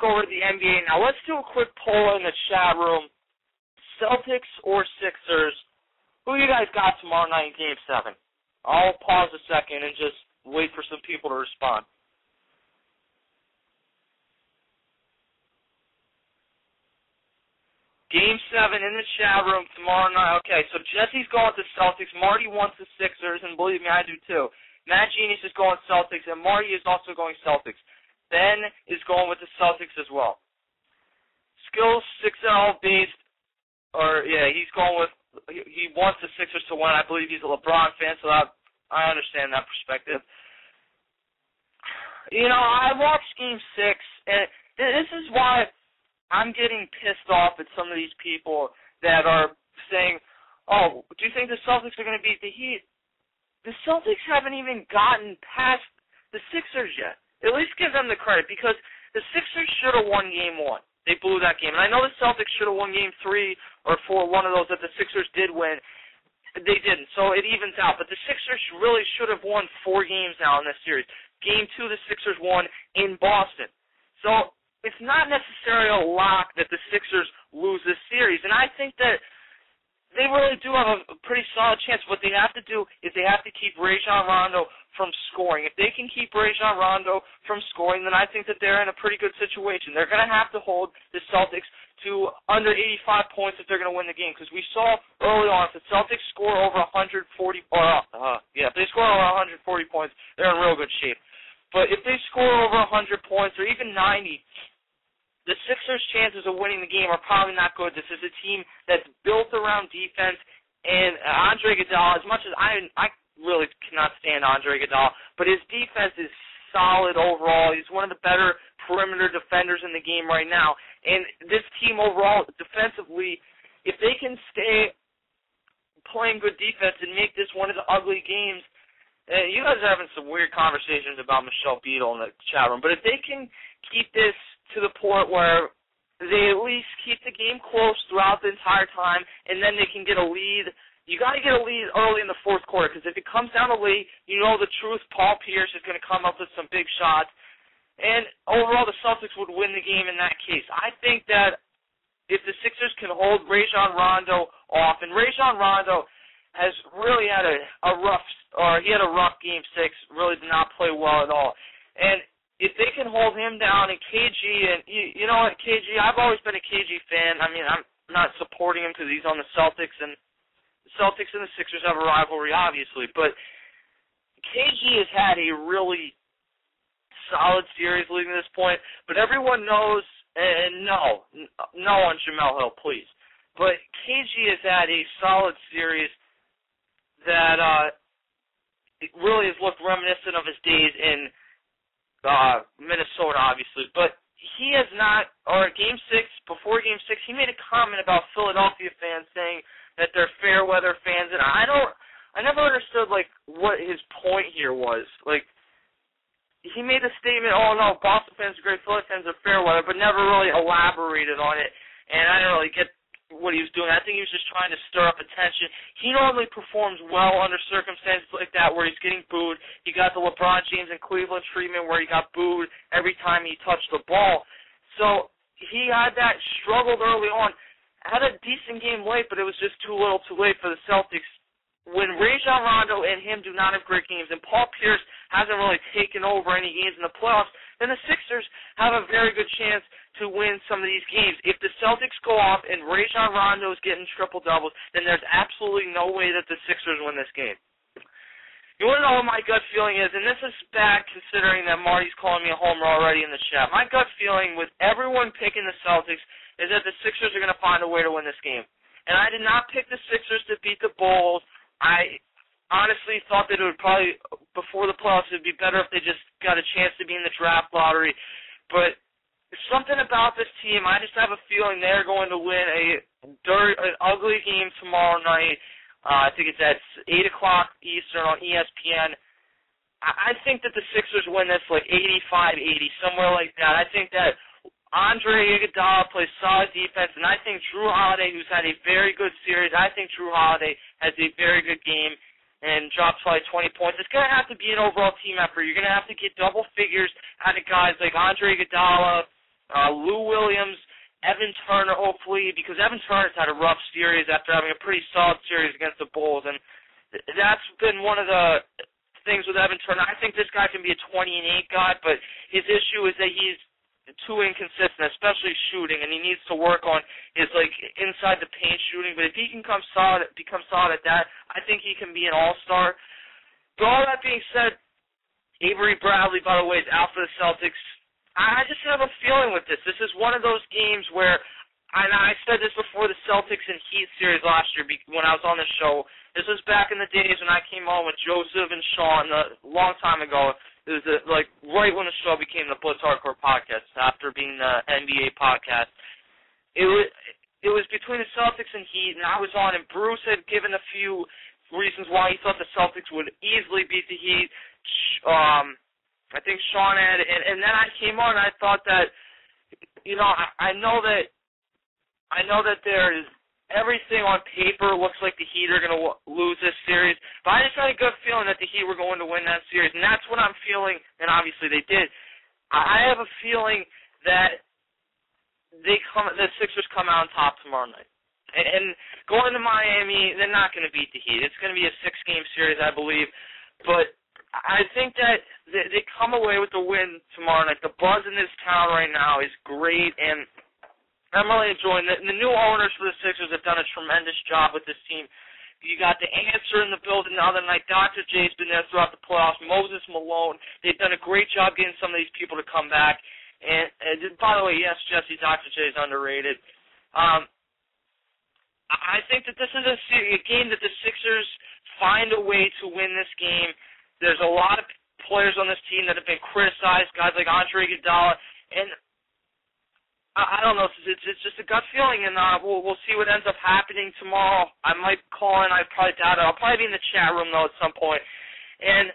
back over to the NBA now. Let's do a quick poll in the chat room. Celtics or Sixers? Who you guys got tomorrow night in Game 7? I'll pause a second and just wait for some people to respond. Game 7 in the chat room tomorrow night. Okay, so Jesse's going with the Celtics. Marty wants the Sixers, and believe me, I do too. Matt Genius is going Celtics, and Marty is also going Celtics. Ben is going with the Celtics as well. Skills 6L based, he's going with, he wants the Sixers to win. I believe he's a LeBron fan, so I understand that perspective. You know, I watched Game 6, and this is why I'm getting pissed off at some of these people that are saying, oh, do you think the Celtics are going to beat the Heat? The Celtics haven't even gotten past the Sixers yet. At least give them the credit, because the Sixers should have won Game 1. They blew that game. And I know the Celtics should have won Game 3 or 4, one of those that the Sixers did win. They didn't, so it evens out. But the Sixers really should have won 4 games now in this series. Game 2, the Sixers won in Boston. So it's not necessarily a lock that the Sixers lose this series. And I think that they really do have a pretty solid chance. What they have to do is they have to keep Rajon Rondo from scoring. If they can keep Rajon Rondo from scoring, then I think that they're in a pretty good situation. They're going to have to hold the Celtics to under 85 points if they're going to win the game, because we saw early on if the Celtics score over 140, if they score over 140 points, they're in real good shape. But if they score over 100 points or even 90, the Sixers' chances of winning the game are probably not good. This is a team that's built around defense, and Andre Iguodala, as much as I really cannot stand Andre Iguodala, but his defense is solid overall. He's one of the better perimeter defenders in the game right now. And this team overall, defensively, if they can stay playing good defense and make this one of the ugly games, you guys are having some weird conversations about Michelle Beadle in the chat room, but if they can keep this to the point where they at least keep the game close throughout the entire time, and then they can get a lead. You got to get a lead early in the fourth quarter, because if it comes down to late, you know the truth. Paul Pierce is going to come up with some big shots, and overall the Celtics would win the game in that case. I think that if the Sixers can hold Rajon Rondo off, and Rajon Rondo has really had a rough Game 6, really did not play well at all, and if they can hold him down, and KG, and you know what, KG, I've always been a KG fan. I mean, I'm not supporting him because he's on the Celtics, and the Celtics and the Sixers have a rivalry, obviously. But KG has had a really solid series leading to this point. But everyone knows, and no on Jamel Hill, please. But KG has had a solid series that it really has looked reminiscent of his days in Minnesota, obviously, but he has not, or Game 6, before Game 6, he made a comment about Philadelphia fans saying that they're fair weather fans, and I never understood, like, what his point here was. Like, he made a statement, oh no, Boston fans are great, Philly fans are fair weather, but never really elaborated on it, and I didn't really get what he was doing. I think he was just trying to stir up attention. He normally performs well under circumstances like that where he's getting booed. He got the LeBron James and Cleveland treatment where he got booed every time he touched the ball. So he had that, struggled early on, had a decent game late, but it was just too little too late for the Celtics. When Rajon Rondo and him do not have great games, and Paul Pierce hasn't really taken over any games in the playoffs, then the Sixers have a very good chance to win some of these games. If the Celtics go off and Rajon Rondo is getting triple-doubles, then there's absolutely no way that the Sixers win this game. You want to know what my gut feeling is, and this is bad considering that Marty's calling me a homer already in the chat. My gut feeling with everyone picking the Celtics is that the Sixers are going to find a way to win this game. And I did not pick the Sixers to beat the Bulls. I honestly thought that it would probably, before the playoffs, it would be better if they just got a chance to be in the draft lottery. But something about this team, I just have a feeling they're going to win an ugly game tomorrow night. I think it's at 8 o'clock Eastern on ESPN. I think that the Sixers win this like 85-80, somewhere like that. I think that Andre Iguodala plays solid defense, and I think Drew Holiday, who's had a very good series, I think Drew Holiday has a very good game and drops probably 20 points. It's going to have to be an overall team effort. You're going to have to get double figures out of guys like Andre Iguodala, Lou Williams, Evan Turner, hopefully, because Evan Turner's had a rough series after having a pretty solid series against the Bulls, and that's been one of the things with Evan Turner. I think this guy can be a 20-8 guy, but his issue is that he's too inconsistent, especially shooting, and he needs to work on his inside the paint shooting. But if he can become solid at that, I think he can be an all-star. But all that being said, Avery Bradley, by the way, is out for the Celtics. I just have a feeling with this. This is one of those games where, and I said this before the Celtics and Heat series last year when I was on the show. This was back in the days when I came on with Joseph and Sean a long time ago. It was right when the show became the Blitz Hardcore podcast after being the NBA podcast. It was between the Celtics and Heat, and I was on, and Bruce had given a few reasons why he thought the Celtics would easily beat the Heat. I think Sean had, and then I came on, and I thought that, I know that there is everything on paper looks like the Heat are going to lose this series, but I just had a good feeling that the Heat were going to win that series, and that's what I'm feeling, and obviously they did. I have a feeling that the Sixers come out on top tomorrow night. And going to Miami, they're not going to beat the Heat. It's going to be a 6-game series, I believe, but I think that they come away with the win tomorrow night. The buzz in this town right now is great, and I'm really enjoying it. And the new owners for the Sixers have done a tremendous job with this team. You got the answer in the building the other night. Dr. J's been there throughout the playoffs. Moses Malone. They've done a great job getting some of these people to come back. And by the way, yes, Jesse, Dr. J is underrated. I think that this is a game that the Sixers find a way to win this game. There's a lot of players on this team that have been criticized, guys like Andre Iguodala, and I don't know. It's just a gut feeling, and we'll see what ends up happening tomorrow. I might call in. I probably doubt it. I'll probably be in the chat room, though, at some point. And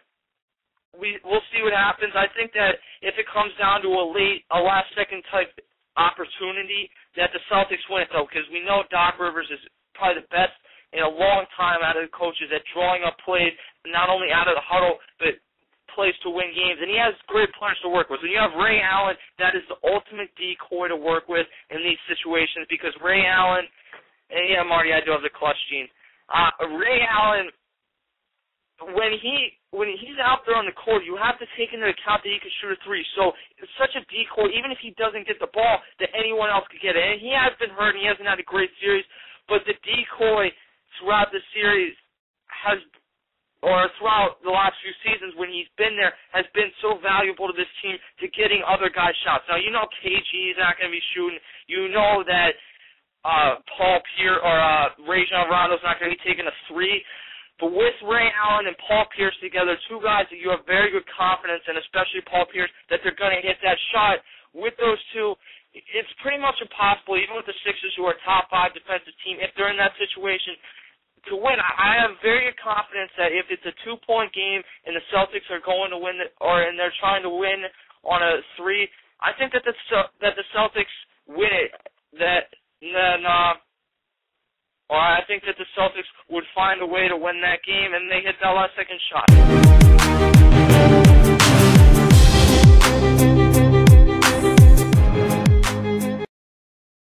we'll see what happens. I think that if it comes down to a last-second type opportunity, that the Celtics win it, though, because we know Doc Rivers is probably the best in a long time out of the coaches at drawing up plays, not only out of the huddle, but plays to win games, and he has great players to work with. When you have Ray Allen, that is the ultimate decoy to work with in these situations, because Ray Allen, and yeah, Marty, I do have the clutch gene. Ray Allen, when he's out there on the court, you have to take into account that he can shoot a three. So it's such a decoy, even if he doesn't get the ball, that anyone else could get it. And he has been hurt, and he hasn't had a great series, but the decoy throughout the series throughout the last few seasons when he's been there, has been so valuable to this team to getting other guys shots. Now, you know KG is not going to be shooting. You know that Paul Pierce or Rajon Rondo's not going to be taking a three. But with Ray Allen and Paul Pierce together, two guys that you have very good confidence in, especially Paul Pierce, that they're going to hit that shot. With those two, it's pretty much impossible, even with the Sixers, who are a top 5 defensive team, if they're in that situation, to win. I have very good confidence that if it's a 2-point game and the Celtics are going to win and they're trying to win on a 3, I think that the Celtics win it. I think that the Celtics would find a way to win that game, and they hit that last second shot.